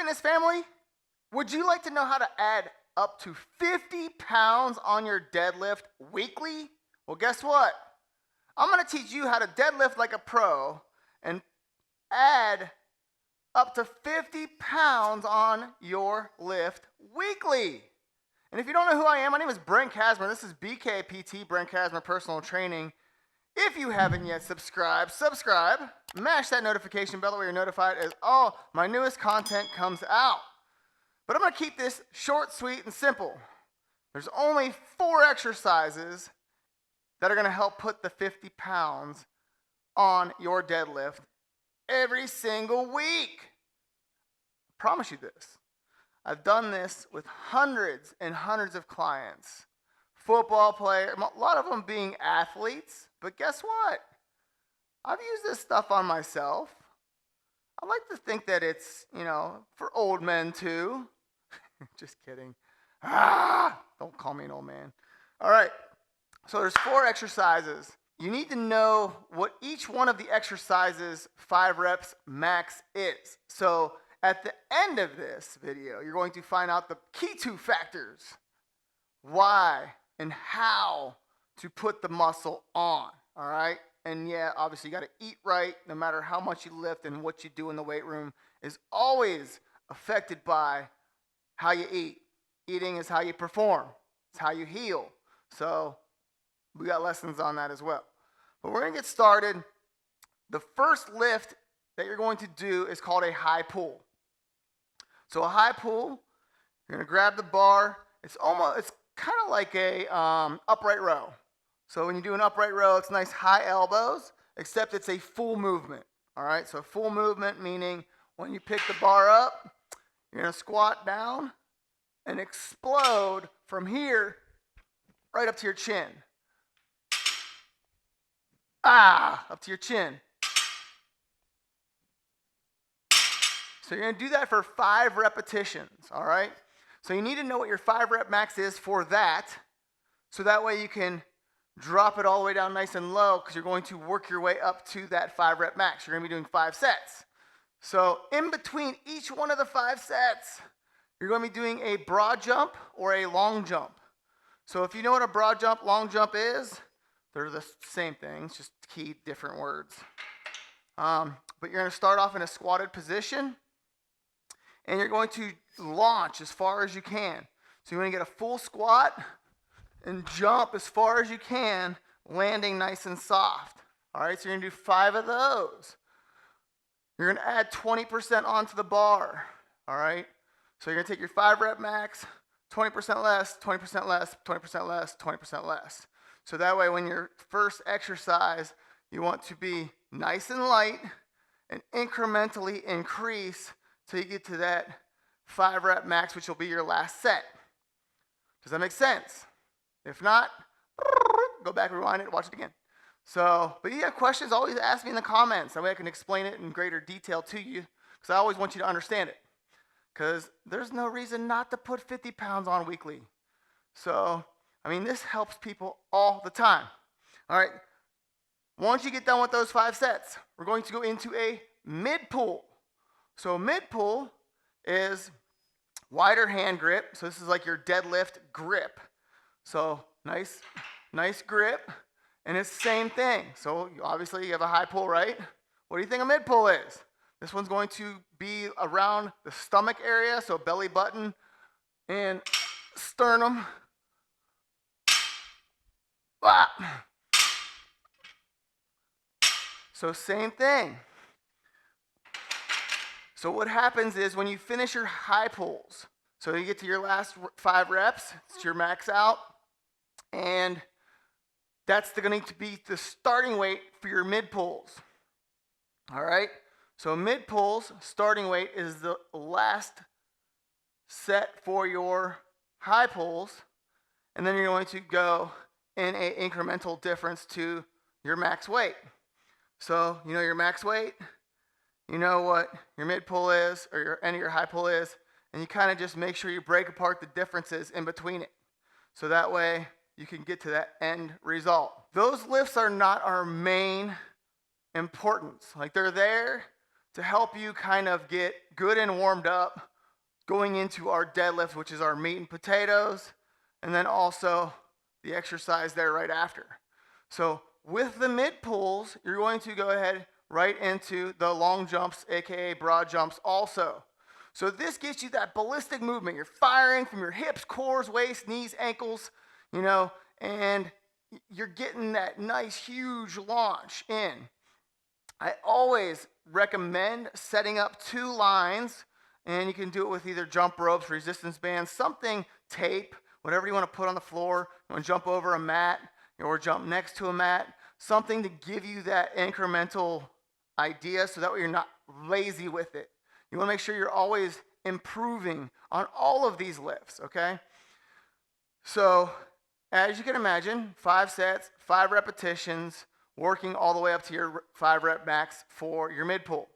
fitness family, would you like to know how to add up to 50 pounds on your deadlift weekly? Well, guess what? I'm going to teach you how to deadlift like a pro and add up to 50 pounds on your lift weekly. And if you don't know who I am, my name is Brent Kasmer. This is BKPT, Brent Kasmer Personal Training. If you haven't yet subscribed, mash that notification bell where you're notified as all my newest content comes out. But I'm going to keep this short, sweet, and simple. There's only 4 exercises that are going to help put the 50 pounds on your deadlift every single week. I promise you this. I've done this with hundreds and hundreds of clients, football players, a lot of them being athletes. But guess what? I've used this stuff on myself. I like to think that it's, for old men too. Just kidding. Don't call me an old man. All right. So there's 4 exercises. You need to know what each one of the exercises 5 reps max is. So at the end of this video, you're going to find out the key 2 factors, why and how to put the muscle on, all right? And yeah, obviously you got to eat right. No matter how much you lift and what you do in the weight room is always affected by how you eat. Eating is how you perform. It's how you heal. So we got lessons on that as well. But we're going to get started. The first lift that you're going to do is called a high pull. So a high pull, you're going to grab the bar. It's kind of like a upright row. So when you do an upright row, it's nice high elbows, except it's a full movement. All right, so full movement meaning when you pick the bar up, you're going to squat down and explode from here right up to your chin. Up to your chin. So you're going to do that for 5 repetitions, all right? So you need to know what your 5 rep max is for that, so that way you can drop it all the way down nice and low, because you're going to work your way up to that 5 rep max. You're going to be doing 5 sets. So in between each one of the 5 sets, you're going to be doing a broad jump or a long jump. So if you know what a broad jump, long jump is, they're the same things, just key different words. But you're going to start off in a squatted position, and you're going to launch as far as you can. So you want to get a full squat and jump as far as you can, landing nice and soft. All right, so you're going to do 5 of those. You're going to add 20% onto the bar. All right, so you're going to take your 5 rep max, 20% less, 20% less, 20% less, 20% less. So that way when your first exercise, you want to be nice and light and incrementally increase till you get to that 5 rep max, which will be your last set. Does that make sense? If not, go back, rewind it, watch it again. So, but if you have questions, always ask me in the comments. That way I can explain it in greater detail to you, because I always want you to understand it. Because there's no reason not to put 50 pounds on weekly. So, this helps people all the time. All right, once you get done with those 5 sets, we're going to go into a mid-pull. So mid-pull is wider hand grip. So this is like your deadlift grip. So nice grip, and it's the same thing. So obviously you have a high pull, right? What do you think a mid-pull is? This one's going to be around the stomach area, so belly button and sternum. So same thing. So what happens is when you finish your high pulls, so you get to your last 5 reps, it's your max out, and that's going to be the starting weight for your mid pulls. All right? So mid pulls, starting weight is the last set for your high pulls, and then you're going to go in an incremental difference to your max weight. So you know your max weight, you know what your mid pull is, or your end of your high pull is, and you kind of just make sure you break apart the differences in between it. So that way you can get to that end result. Those lifts are not our main importance. Like, they're there to help you kind of get good and warmed up going into our deadlift, which is our meat and potatoes, and then also the exercise there right after. So with the mid pulls, you're going to go ahead right into the long jumps, aka broad jumps also. So this gets you that ballistic movement. You're firing from your hips, cores, waist, knees, ankles, and you're getting that nice huge launch in. I always recommend setting up 2 lines, and you can do it with either jump ropes, resistance bands, something, tape, whatever you want to put on the floor. You want to jump over a mat or jump next to a mat, something to give you that incremental idea so that way you're not lazy with it. You want to make sure you're always improving on all of these lifts, okay? So as you can imagine, 5 sets, 5 repetitions, working all the way up to your 5 rep max for your mid pull.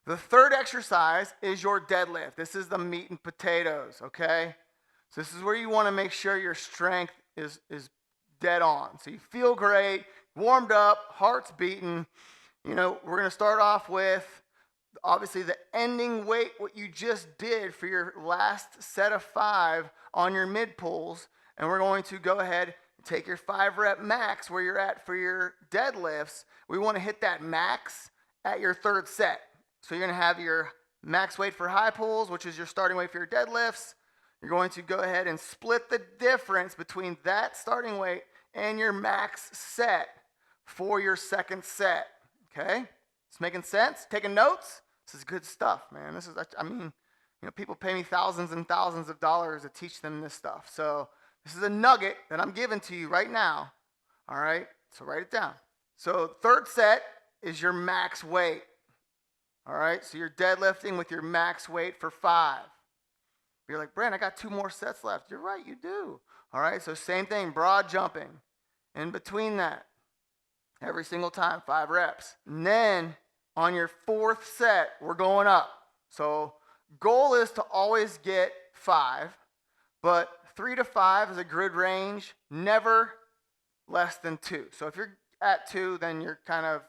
The third exercise is your deadlift. This is the meat and potatoes, okay? So this is where you want to make sure your strength is dead on. So you feel great, warmed up, heart's beating. We're going to start off with obviously the ending weight, what you just did for your last set of 5 on your mid pulls. And we're going to go ahead and take your 5 rep max where you're at for your deadlifts. We want to hit that max at your 3rd set. So you're going to have your max weight for high pulls, which is your starting weight for your deadlifts. You're going to go ahead and split the difference between that starting weight and your max set for your 2nd set. Okay? It's making sense? Taking notes? This is good stuff, man. People pay me thousands and thousands of dollars to teach them this stuff. So this is a nugget that I'm giving to you right now. All right? So write it down. So 3rd set is your max weight. All right? So you're deadlifting with your max weight for 5. You're like, Brent, I got 2 more sets left. You're right, you do. All right? So same thing, broad jumping. In between that, every single time, 5 reps. And then on your 4th set, we're going up. So goal is to always get 5, but 3 to 5 is a good range, never less than 2. So if you're at 2, then you're kind of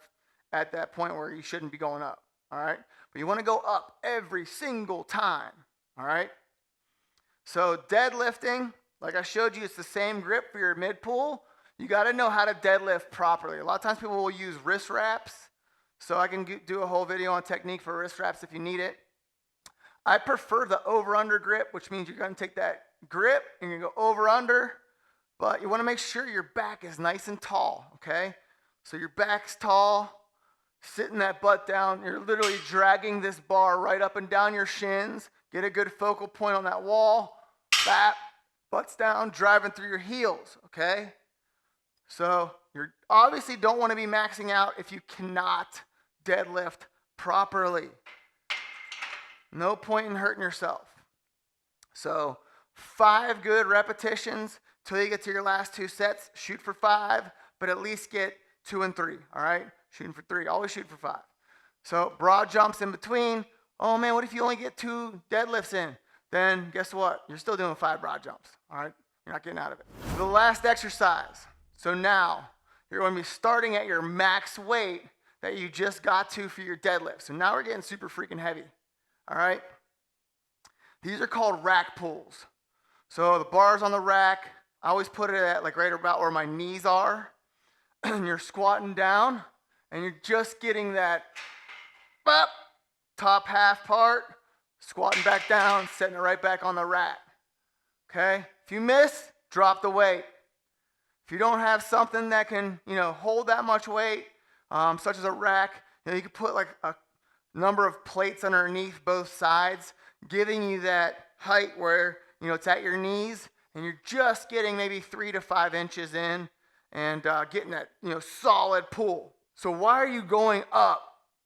at that point where you shouldn't be going up, all right? But you want to go up every single time, all right? So deadlifting, like I showed you, it's the same grip for your mid pull. You got to know how to deadlift properly. A lot of times people will use wrist wraps. So I can do a whole video on technique for wrist wraps if you need it. I prefer the over-under grip, which means you're going to take that grip and you're going to go over-under, but you want to make sure your back is nice and tall, okay? So your back's tall, sitting that butt down. You're literally dragging this bar right up and down your shins. Get a good focal point on that wall. Butt's down, driving through your heels, okay? So you obviously don't want to be maxing out if you cannot deadlift properly. No point in hurting yourself. So 5 good repetitions till you get to your last 2 sets. Shoot for 5, but at least get 2 and 3, all right? Shooting for 3, always shoot for 5. So broad jumps in between. Oh man, what if you only get 2 deadlifts in? Then guess what? You're still doing 5 broad jumps, all right? You're not getting out of it. The last exercise. So now you're going to be starting at your max weight that you just got to for your deadlift. So now we're getting super freaking heavy, all right? These are called rack pulls. So the bar's on the rack. I always put it at like right about where my knees are. And you're squatting down and you're just getting that top half part, squatting back down, setting it right back on the rack. Okay? If you miss, drop the weight. If you don't have something that can, hold that much weight, such as a rack, you can put like a number of plates underneath both sides, giving you that height where, it's at your knees, and you're just getting maybe 3 to 5 inches in and getting that, solid pull. So why are you going up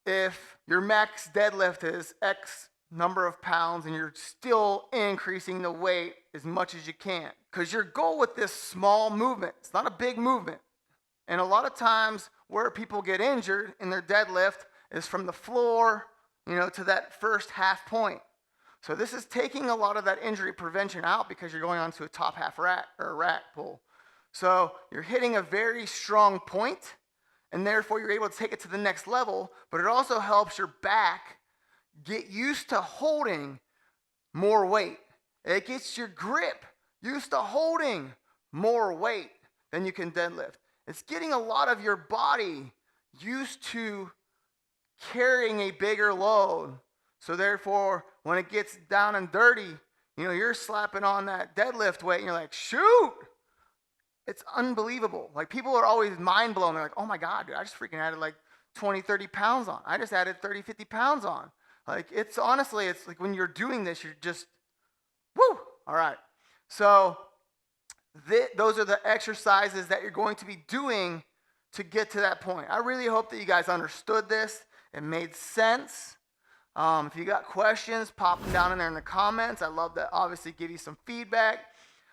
if your max deadlift is X number of pounds and you're still increasing the weight as much as you can? Because your goal with this small movement, it's not a big movement. And a lot of times where people get injured in their deadlift is from the floor, to that first half point. So this is taking a lot of that injury prevention out because you're going on to a top half rack or a rack pull. So you're hitting a very strong point, and therefore you're able to take it to the next level, but it also helps your back get used to holding more weight. It gets your grip used to holding more weight than you can deadlift. It's getting a lot of your body used to carrying a bigger load. So therefore, when it gets down and dirty, you're slapping on that deadlift weight and you're like, shoot! It's unbelievable. Like, people are always mind blown. They're like, oh my God, dude, I just freaking added like 20, 30 pounds on. I just added 30, 50 pounds on. Like, it's like when you're doing this, you're just, woo! All right. So those are the exercises that you're going to be doing to get to that point. I really hope that you guys understood this. It made sense. If you got questions, pop them down in there in the comments. I'd love to obviously give you some feedback.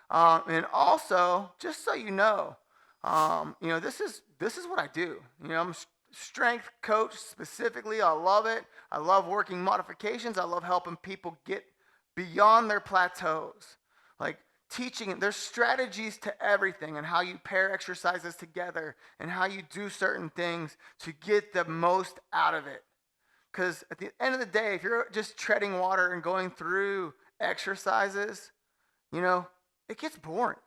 And also, just so you know, this is what I do. I'm a strength coach specifically. I love it. I love working modifications. I love helping people get beyond their plateaus. Like, teaching, there's strategies to everything, and how you pair exercises together and how you do certain things to get the most out of it. Because at the end of the day, if you're just treading water and going through exercises, it gets boring.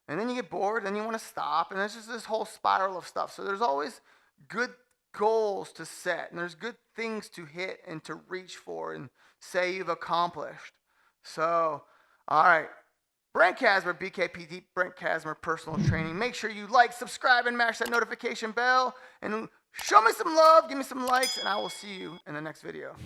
And then you get bored, and you want to stop, and it's just this whole spiral of stuff. So there's always good goals to set, and there's good things to hit and to reach for and say you've accomplished. So, all right. Brent Kasmer, BKPD, Brent Kasmer Personal Training. Make sure you like, subscribe, and mash that notification bell. And show me some love, give me some likes, and I will see you in the next video.